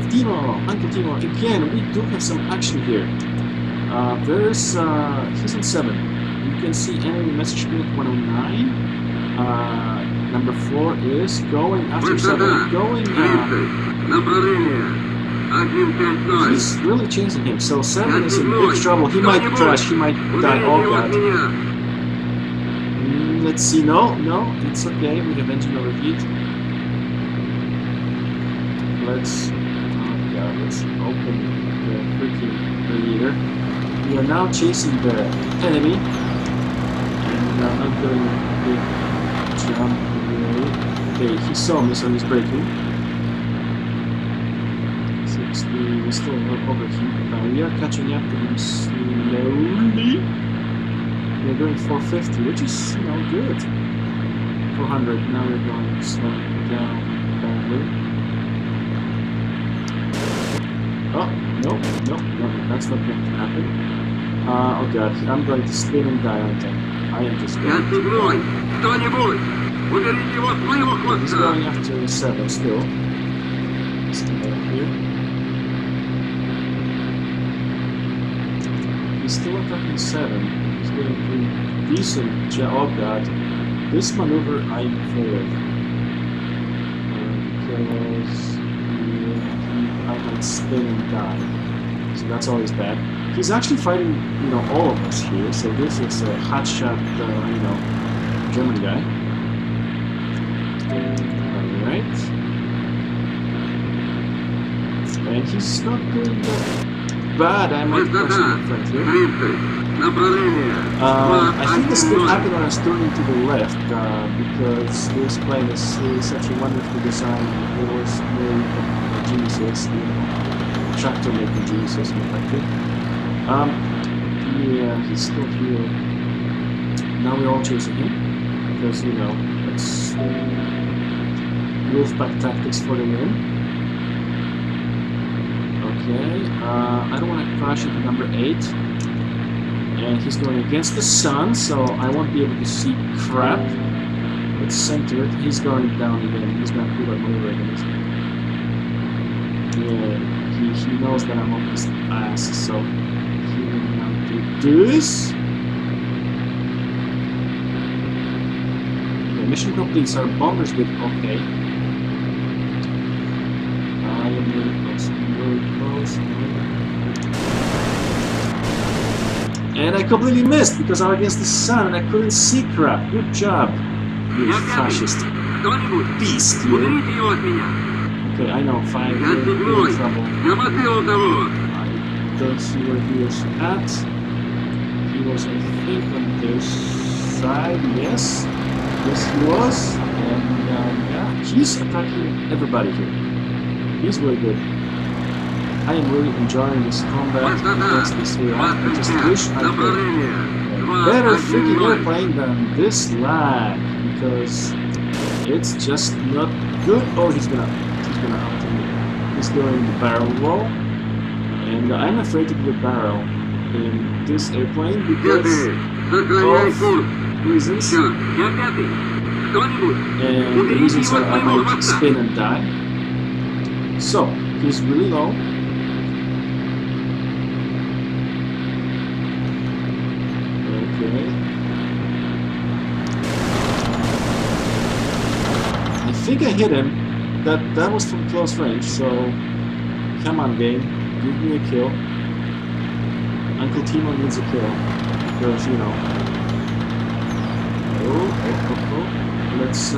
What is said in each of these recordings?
Timo, Uncle Timo, again, we do have some action here. He's on 7. You can see enemy message group 109. Number 4 is going after 7. He's really chasing him. So 7 is in big trouble. He might crash. He might die. Oh god. Let's see. No, it's okay. We have engine overheat. Let's open the freaking radiator. We are now chasing the enemy, and I'm not doing a big jump really. Okay, he saw me, so he's braking. 60, we still overheat. We are catching up to him slowly. We're doing 450, which is, good. 400, now we're going slowing down badly. Oh, no, that's not going to happen. Oh god, I'm going to spin and die, aren't I? I am just going to die. He's going after 7 still. Here. He's still attacking 7. He's getting pretty decent. Oh god. This maneuver I'm failed. Because I might spin and die. So that's always bad. He's actually fighting, all of us here. So this is a hotshot, German guy. Alright. And he's not doing that bad. I might crush him in front here. I think this could happen when I was turning to the left, because this plane is such a wonderful design. It was made by geniuses, tractor making geniuses in the factory. Yeah, he's still here. Now we're all chasing him, because, it's Wolfpack tactics for the win. Okay, I don't want to crash into number 8. And he's going against the sun, so I won't be able to see crap. It's centered. He's going down again. He's going to pull that maneuver again. Yeah, he knows that I'm on his ass, so he will now do this. Okay, mission complete. So our bombers did okay. I am really close. And I completely missed because I'm against the sun and I couldn't see crap. Good job, you fascist beast, you. Okay, I know, fine, we're in trouble. I don't see where he was at. He was, I think, on this side, yes. Yes, he was. And, yeah, he's attacking everybody here. He's really good. I am really enjoying this combat against this hero. I just wish I could better freaking airplane than this lag, because it's just not good. Oh, he's gonna out me. He's going the barrel roll, and I'm afraid to do the barrel in this airplane because of reasons. And the reasons are I might spin and die. So he's really low. I think I hit him. That was from close range, so come on game, give me a kill. Uncle Timo needs a kill, because let's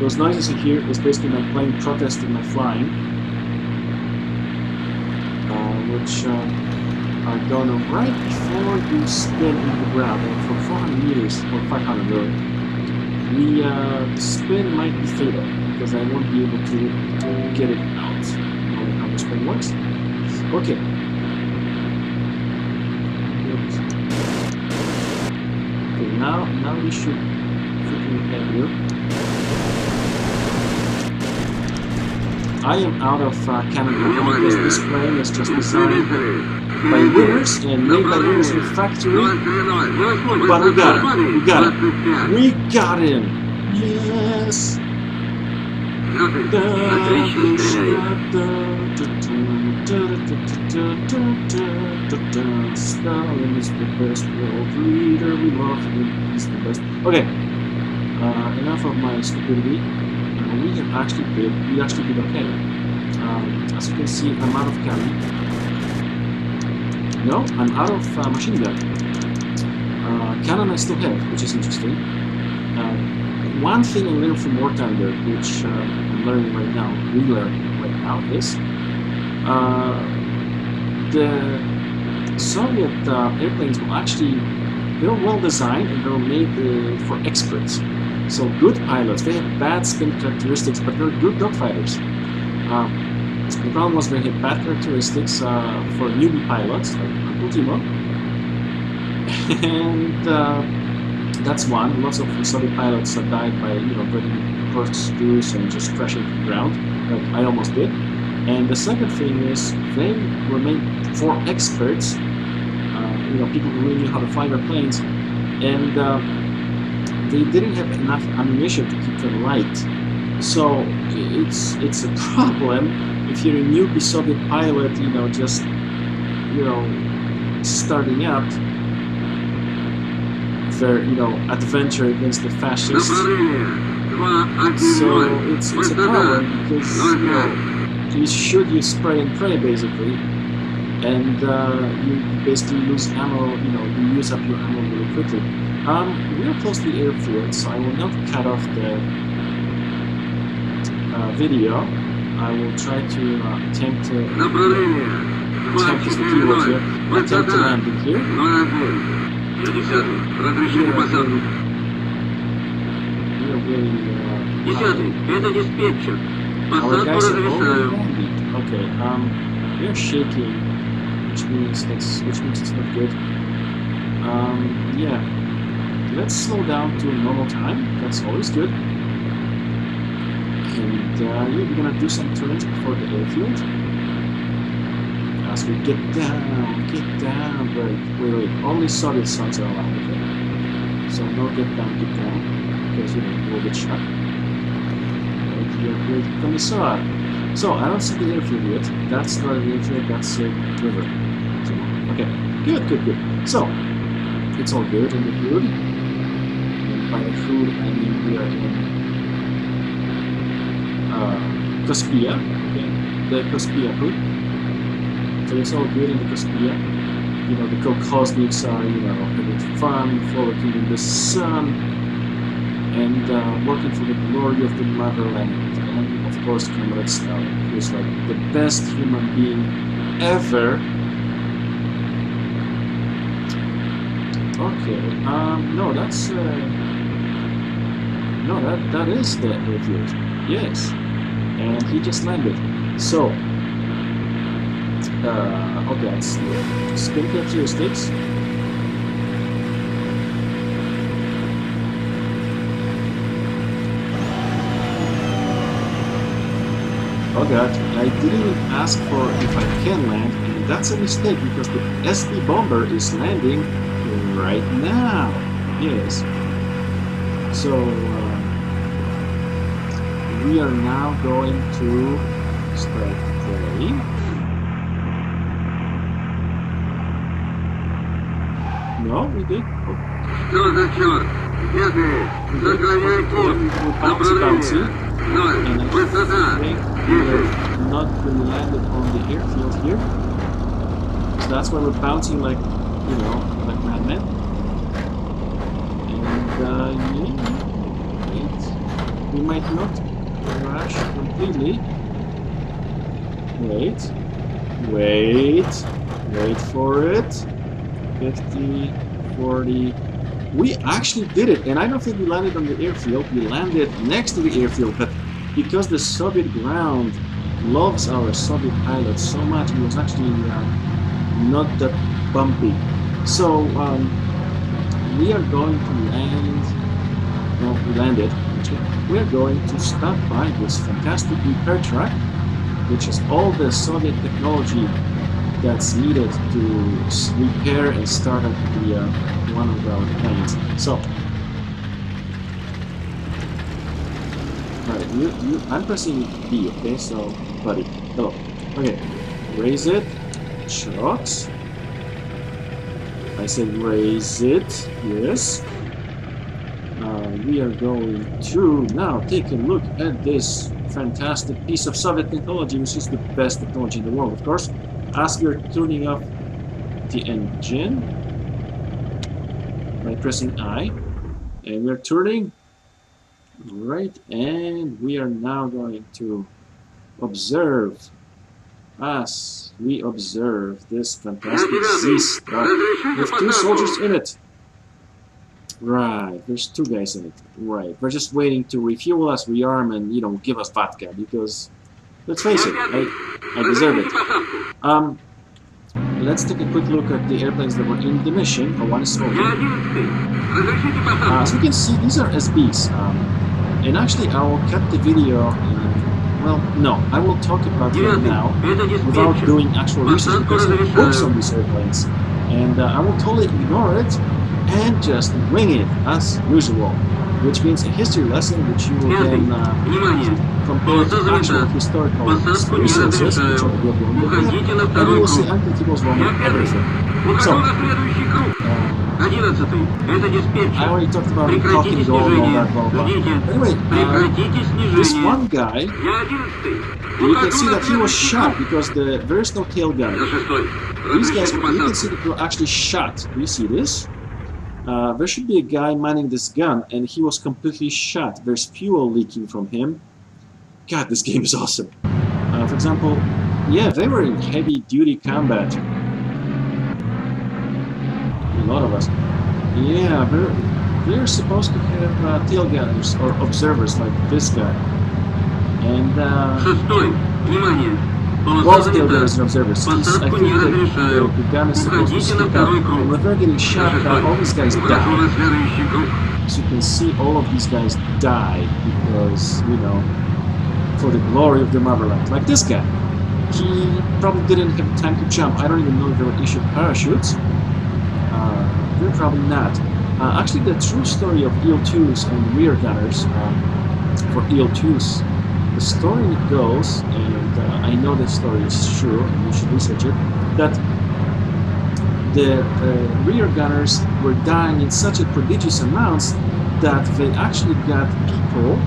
those noises you hear is basically my plane protesting my flying, which are going on right before you spin into the ground, for 400 meters, or 500 really. The spin might be fatal, because I won't be able to get it out. Knowing how the spin works. Okay. Okay, now we should freaking head here. I am out of cannon ammo because this plane is just designed by winners and made by winners in the factory. But we got him. We got him. Yes. Stalin is the best world leader. We love him. He's the best. Okay. Enough of my stupidity. We actually did okay. As you can see, I'm out of cannon. No, I'm out of machine gun. Cannon I still have, which is interesting. One thing I learned from War Thunder, which I'm learning right now, is the Soviet airplanes were actually well designed and they were made for experts. So good pilots, they have bad spin characteristics, but they're good dogfighters. The problem was they had bad characteristics for newbie pilots, like Uncle Timo. And that's one. Lots of Soviet pilots died by breaking corkscrews and just crashing to the ground, like I almost did. And the second thing is they were made for experts, people who really knew how to fly their planes, and they didn't have enough ammunition to keep them light. So it's a problem if you're a newbie Soviet pilot, just starting out their adventure against the fascists. So it's a problem because you should use spray and pray basically, and you basically lose ammo. You use up your ammo really quickly. We are close to the airfield, so I will not cut off the video. I will try to attempt to land it here. Our guys are already landing. Okay, we are shaking, which means it's not good. Yeah, let's slow down to normal time. That's always good. And we're gonna do some turns before the airfield. As we get down. Wait. Only Soviet sons are allowed. Okay. So no get down, because we'll get shot. Right here, great commissar. So I don't see the airfield yet. That's not an airfield. That's a river. So, okay. Good. So it's all good in the food. And by the food, I mean we are in Kospia, okay, the Kospia food. So it's all good in the Kospia. The Kolkhozniks are, having fun, frolicking in the sun, and working for the glory of the motherland. And of course, Comrade Stalin, who's like the best human being ever. Okay, no, that's that is the airfield. Yes. And he just landed. So, okay, let's spin characteristics. Oh god, I didn't even ask for if I can land, and that's a mistake because the SD bomber is landing right now. Yes. So, we are now going to start playing. No, we did. Bouncy. And I think we're not really landed on the airfield here. So that's why we're bouncing like madmen. And wait, we might not crash completely. Wait for it. 50, 40. We actually did it, and I don't think we landed on the airfield. We landed next to the airfield, but because the Soviet ground loves our Soviet pilots so much, it was actually not that bumpy. So we are going to land. No, we landed. We are going to stop by this fantastic repair truck, which is all the Soviet technology that's needed to repair and start up the one of our planes. So, alright, I'm pressing B, okay? So, buddy, hello. Okay, raise it, Shot. I said raise it. Yes. We are going to now take a look at this fantastic piece of Soviet technology, which is the best technology in the world, of course. As we are turning off the engine by pressing I, and we are turning right, and we are now going to observe. As we observe this fantastic Z-Star with 2 soldiers in it. Right, there's 2 guys in it. Right, we're just waiting to refuel us, rearm, and, you know, give us vodka, because, let's face it, I deserve it. Let's take a quick look at the airplanes that were in the mission. One is over. As we can see, these are SBs. And actually, I will cut the video. Well, no, I will talk about them now without doing actual research, because I have books on these airplanes. And I will totally ignore it and just wing it as usual, which means a history lesson which you will then compare to actual historical resources, which are available on the web, and you will see Uncle Tibo's wrong with everything. So, I already talked about talking goal and all that, blah blah. Anyway, this one guy, you can see that he was shot because there is no tail gun. These guys, you can see that they were actually shot. Do you see this? There should be a guy manning this gun, and he was completely shot. There's fuel leaking from him. God, this game is awesome. For example, yeah, they were in heavy-duty combat. A lot of us. Yeah, they're supposed to have tail gunners or observers like this guy. And both tail gunners and observers. I think that the gun is supposed to stick up. And when they're getting shot, all these guys die. As you can see, all of these guys died because, you know, for the glory of the motherland. Like this guy. He probably didn't have time to jump. I don't even know if they were issued parachutes. They're probably not. Actually, the true story of EL-2s and rear gunners, for EL-2s, the story goes, and I know this story is true, and you should research it, that the rear gunners were dying in such a prodigious amounts that they actually got people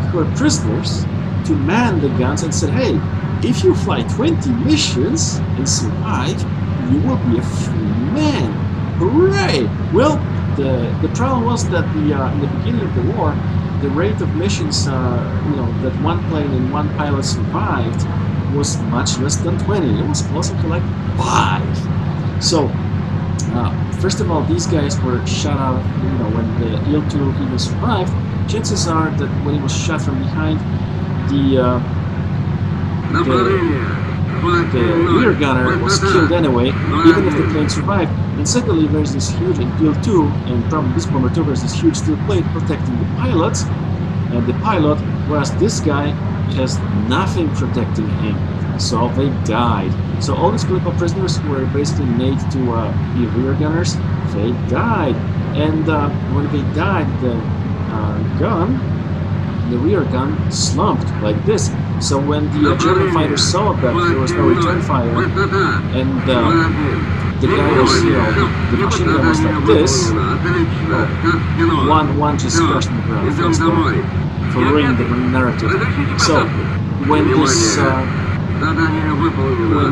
who are prisoners to man the guns and said, hey, if you fly 20 missions and survive, you will be a free man. Hooray! Well, the problem was that in the beginning of the war, the rate of missions, that one plane and one pilot survived was much less than 20. It was closer to like 5. So, first of all, these guys were shot out. When the EL-2 even survived, chances are that when he was shot from behind, the rear gunner was killed anyway, even if the plane survived. And secondly, there's this huge, in EL-2, and probably this bomber too, there's this huge steel plate protecting the pilots, and the pilot, whereas this guy has nothing protecting him. So they died. So all these political prisoners who were basically made to be rear gunners, they died. And when they died, the rear gun slumped like this. So when the German fighters saw that there was no return fire, and the guy was, the machine gun was like this, one just crushed the ground for ruining the narrative. So when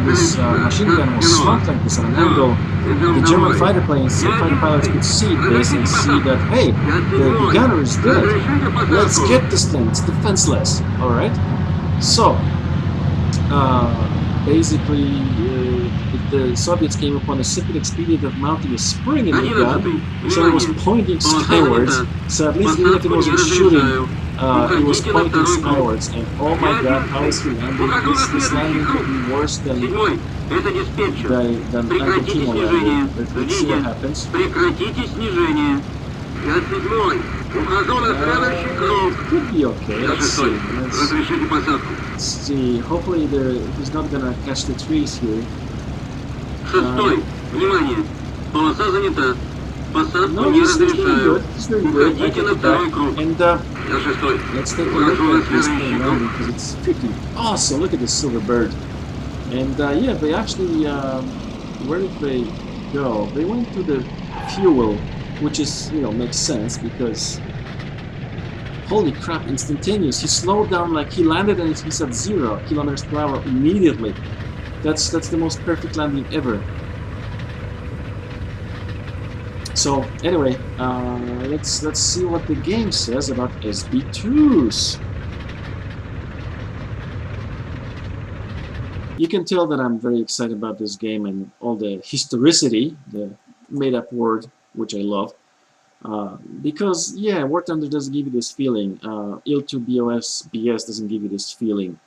this machine gun was slumped like this at an angle, the German fighter pilots could see this and see that, hey, the gunner is dead. Let's get this thing. It's defenseless. All right. So basically, the Soviets came upon a simple expedient of mounting a spring in the gun, so it was pointing skywards. So at least even if it wasn't shooting, it was pointing skywards. And oh my God, how is he landing? This landing could be worse than Uncle Timo landing. Let's see what happens. Could be okay. Let's see. Hopefully he's not gonna catch the trees here. No, he's doing good. He's doing good. I take it back. And let's take a look at this thing now because it's freaking awesome. Look at this silver bird. And yeah, they actually, where did they go? They went to the fuel, which is, makes sense because, holy crap, instantaneous. He slowed down, like he landed and he's at 0 kilometers per hour immediately. That's the most perfect landing ever. So anyway, let's see what the game says about SB2s. You can tell that I'm very excited about this game and all the historicity, the made-up word, which I love. Because, yeah, War Thunder doesn't give you this feeling. IL-2 BS doesn't give you this feeling.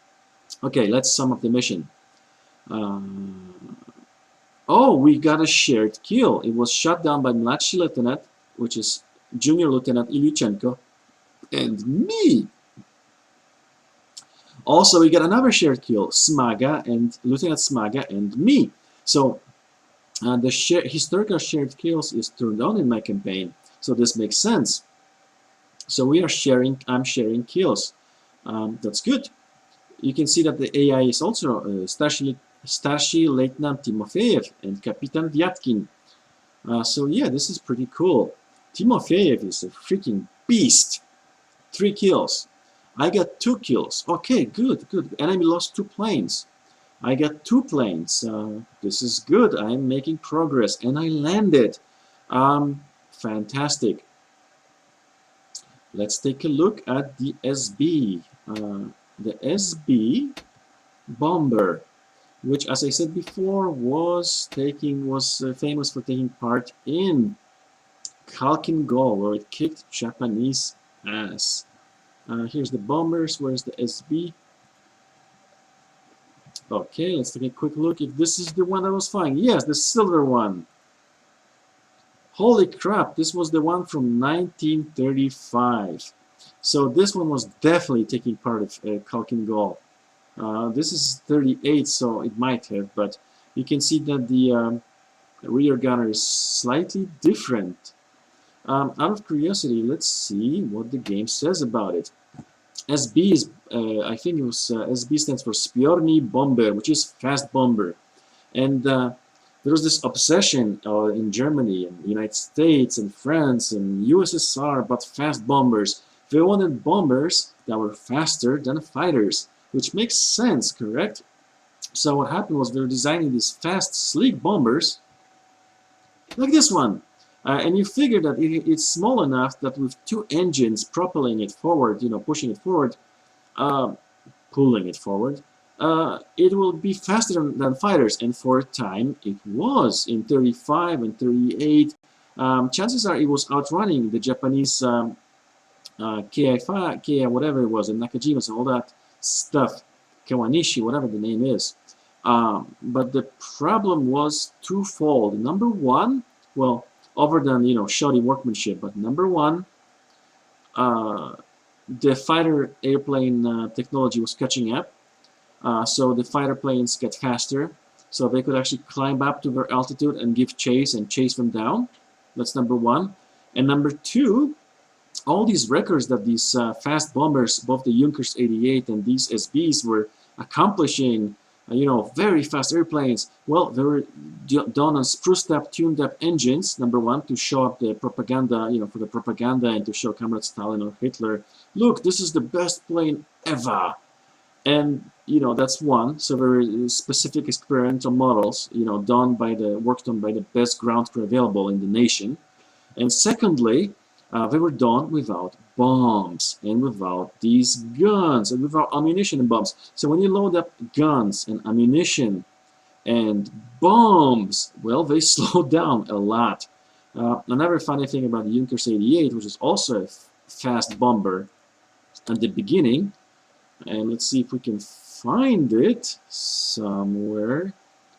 Okay, let's sum up the mission. Oh, we got a shared kill. It was shot down by Mladší Lieutenant, which is Junior Lieutenant Ilyuchenko, and me. Also, we got another shared kill, Smaga and Lieutenant Smaga and me. So the historical shared kills is turned on in my campaign. So this makes sense. So we are sharing. I'm sharing kills. That's good. You can see that the AI is also Starshий Lieutenant Timofeyev and Kapitan Vyatkin. So yeah, this is pretty cool. Timofeyev is a freaking beast. 3 kills. I got 2 kills. Okay, good. Enemy lost 2 planes. I got 2 planes. This is good. I'm making progress, and I landed. Fantastic. Let's take a look at the SB. The SB bomber, which, as I said before, was famous for taking part in Khalkhin Gol, where it kicked Japanese ass. Here's the bombers. Where's the SB? Okay, let's take a quick look if this is the one that was flying. Yes, the silver one. Holy crap, this was the one from 1935. So this one was definitely taking part of Khalkhin Gol. This is 38, so it might have, but you can see that the rear gunner is slightly different. Out of curiosity, let's see what the game says about it. SB is, I think it was, SB stands for Spiorny Bomber, which is fast bomber. And there was this obsession in Germany and the United States and France and USSR about fast bombers. They wanted bombers that were faster than fighters, which makes sense, correct? So what happened was they were designing these fast, sleek bombers, like this one. And you figure that it's small enough that with 2 engines propelling it forward, pushing it forward, pulling it forward, it will be faster than fighters. And for a time, it was. In 35 and 38, chances are it was outrunning the Japanese Ki-5, Ki whatever it was, and Nakajimas and all that stuff, Kawanishi, whatever the name is. But the problem was twofold. Number one, well, other than shoddy workmanship, but number one, the fighter airplane technology was catching up, so the fighter planes get faster, so they could actually climb up to their altitude and give chase and chase them down. That's number one. And number two, all these records that these fast bombers, both the Junkers 88 and these SBs, were accomplishing, very fast airplanes. Well, they were done on spruced up, tuned up engines, number one, to show up the propaganda, for the propaganda and to show Comrade Stalin or Hitler, look, this is the best plane ever. And, that's one. So very specific experimental models, worked on by the best ground crew available in the nation. And secondly, they were done without bombs and without these guns and without ammunition and bombs. So when you load up guns and ammunition and bombs, well, they slow down a lot. Another funny thing about the Junkers 88, which is also a fast bomber at the beginning, and let's see if we can find it somewhere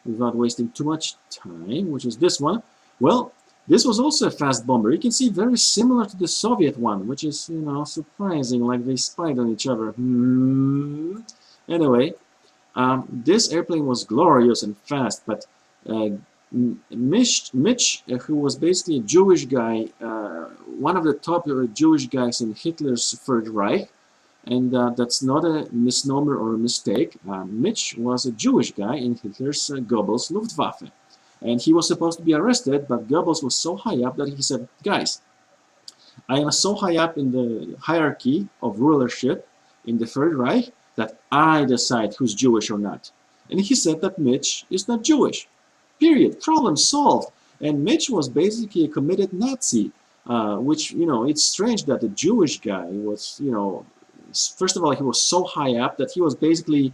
without wasting too much time, which is this one. Well, this was also a fast bomber. You can see very similar to the Soviet one, which is, surprising, like they spied on each other. Anyway, this airplane was glorious and fast, but Mitch, who was basically a Jewish guy, one of the top Jewish guys in Hitler's Third Reich, And that's not a misnomer or a mistake. Mitch was a Jewish guy in Hitler's Goebbels Luftwaffe. And he was supposed to be arrested, but Goebbels was so high up that he said, guys, I am so high up in the hierarchy of rulership in the Third Reich that I decide who's Jewish or not. And he said that Mitch is not Jewish. Period. Problem solved. And Mitch was basically a committed Nazi, which, you know, it's strange that a Jewish guy was, you know, first of all, he was so high up that he was basically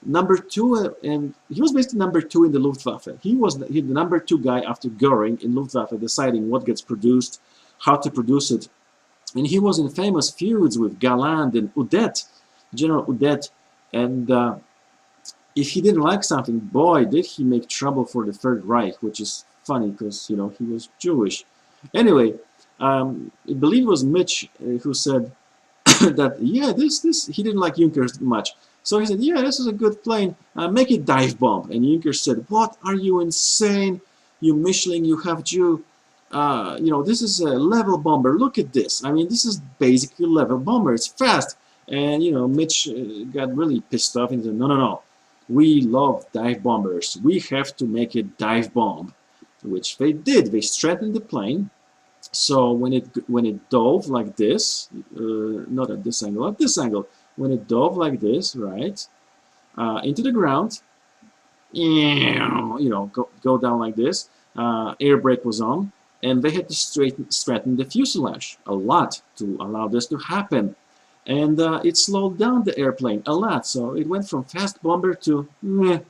number two, and he was basically number two in the Luftwaffe. He was the number two guy after Goering in Luftwaffe, deciding what gets produced, how to produce it. And he was in famous feuds with Galland and Udet, General Udet. And if he didn't like something, boy, did he make trouble for the Third Reich, which is funny because, you know, he was Jewish. Anyway, I believe it was Mitch who said that, yeah, he didn't like Junkers much. So he said, yeah, this is a good plane, make it dive bomb. And Junkers said, what, are you insane? You Michelin, you have Jew. You know, this is a level bomber. Look at this. I mean, this is basically a level bomber. It's fast. And, you know, Mitch got really pissed off and said, no, no, no. We love dive bombers. We have to make it dive bomb, which they did. They strengthened the plane. So when it dove like this, not at this angle, at this angle, when it dove like this, right, into the ground, you know, go down like this, air brake was on, and they had to straighten the fuselage a lot to allow this to happen. And it slowed down the airplane a lot, so it went from fast bomber to meh,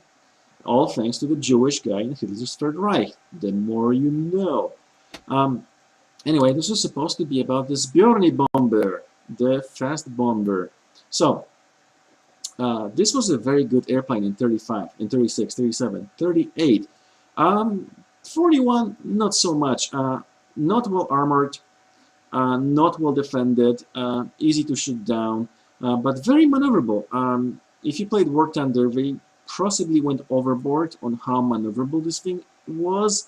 all thanks to the Jewish guy in Hitler's Third Reich. The more you know. Anyway, this was supposed to be about this Bjorny bomber, the fast bomber. So, this was a very good airplane in 35, in 36, 37, 38. 41, not so much. Not well armored, not well defended, easy to shoot down, but very maneuverable. If you played War Thunder, they possibly went overboard on how maneuverable this thing was,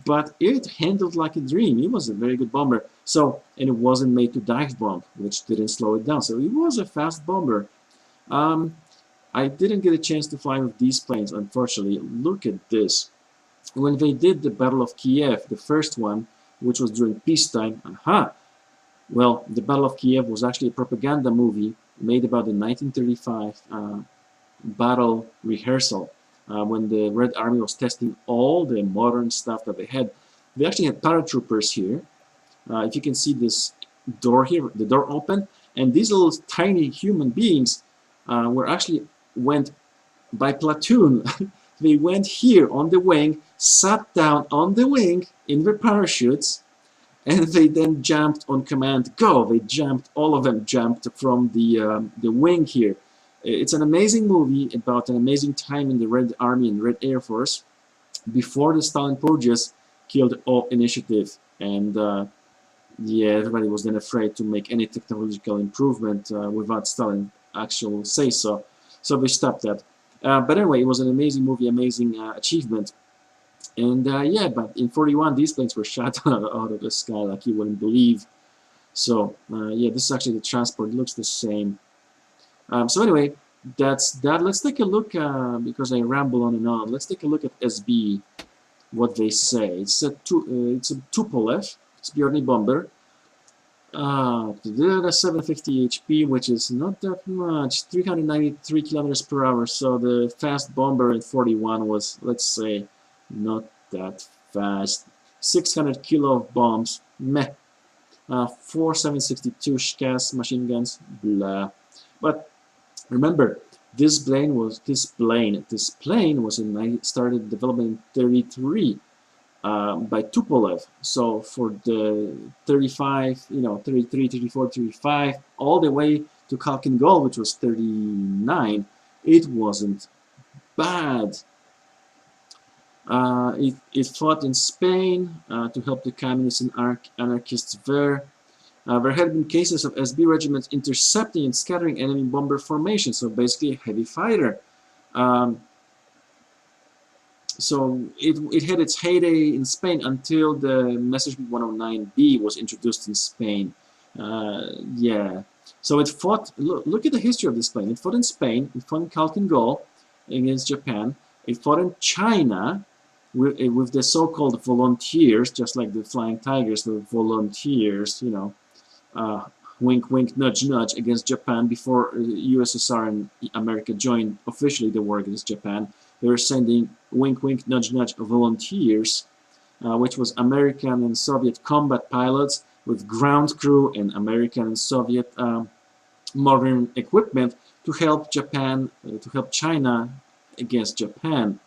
but it handled like a dream. It was a very good bomber. So, and it wasn't made to dive bomb, which didn't slow it down. So it was a fast bomber. I didn't get a chance to fly with these planes, unfortunately. Look at this. When they did the Battle of Kiev, the first one, which was during peacetime, well, the Battle of Kiev was actually a propaganda movie made about the 1935 battle rehearsal. When the Red Army was testing all the modern stuff that they had. They actually had paratroopers here. If you can see this door here, the door open, and these little tiny human beings were actually went by platoon. They went here on the wing, sat down on the wing in their parachutes, and they then jumped on command. Go! They jumped, all of them jumped from the wing here. It's an amazing movie about an amazing time in the Red Army and Red Air Force before the Stalin purges killed all initiative. And yeah, everybody was then afraid to make any technological improvement without Stalin actual say so. So they stopped that. But anyway, it was an amazing movie, amazing achievement. And yeah, but in 41, these planes were shot out of the sky like you wouldn't believe. So yeah, this is actually the transport. It looks the same. So anyway, that's that. Let's take a look, because I ramble on and on. Let's take a look at SB, what they say. It's a Tupolev, it's Bjorny bomber. 750 HP, which is not that much, 393 kilometers per hour. So the fast bomber in 41 was, let's say, not that fast. 600 kilo of bombs, meh. 4 762 SCAS machine guns, blah. But remember, this plane was started development in 33 by Tupolev. So for the 35, 33, 34, 35, all the way to Khalkhin Gol, which was 39, it wasn't bad. It fought in Spain to help the communists and anarchists there. There had been cases of SB regiments intercepting and scattering enemy bomber formations, so basically a heavy fighter. So it had its heyday in Spain until the Messerschmitt 109B was introduced in Spain. Yeah, So it fought, look at the history of this plane. It fought in Spain, it fought in Khalkhin Gol against Japan, it fought in China with the so-called volunteers, just like the Flying Tigers were volunteers, you know, wink, wink, nudge, nudge, against Japan before USSR and America joined officially the war against Japan. They were sending wink, wink, nudge, nudge volunteers, which was American and Soviet combat pilots with ground crew and American and Soviet modern equipment to help Japan, to help China against Japan.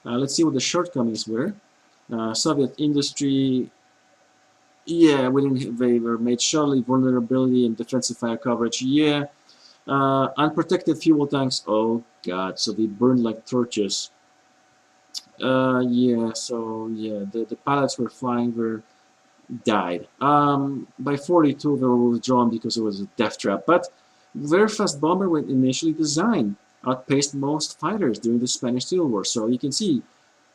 Let's see what the shortcomings were. Soviet industry, yeah, they were made surely vulnerability and defensive fire coverage, yeah. Unprotected fuel tanks, oh god, so they burned like torches. Yeah, so yeah, the pilots were flying, died. By 42 they were withdrawn because it was a death trap, but very fast bomber when initially designed outpaced most fighters during the Spanish Civil War. So you can see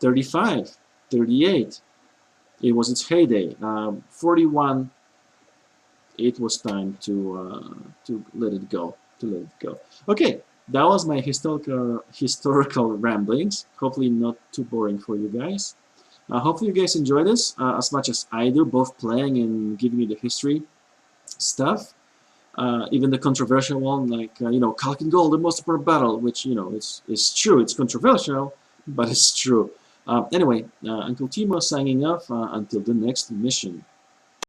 35, 38, it was its heyday. 41, it was time to let it go. Okay, that was my historical ramblings. Hopefully not too boring for you guys. Hopefully you guys enjoy this as much as I do, both playing and giving you the history stuff. Even the controversial one, like you know, Khalkhin Gol, the most important battle, which you know, it's true. It's controversial, but it's true. Anyway, Uncle Timo signing off until the next mission.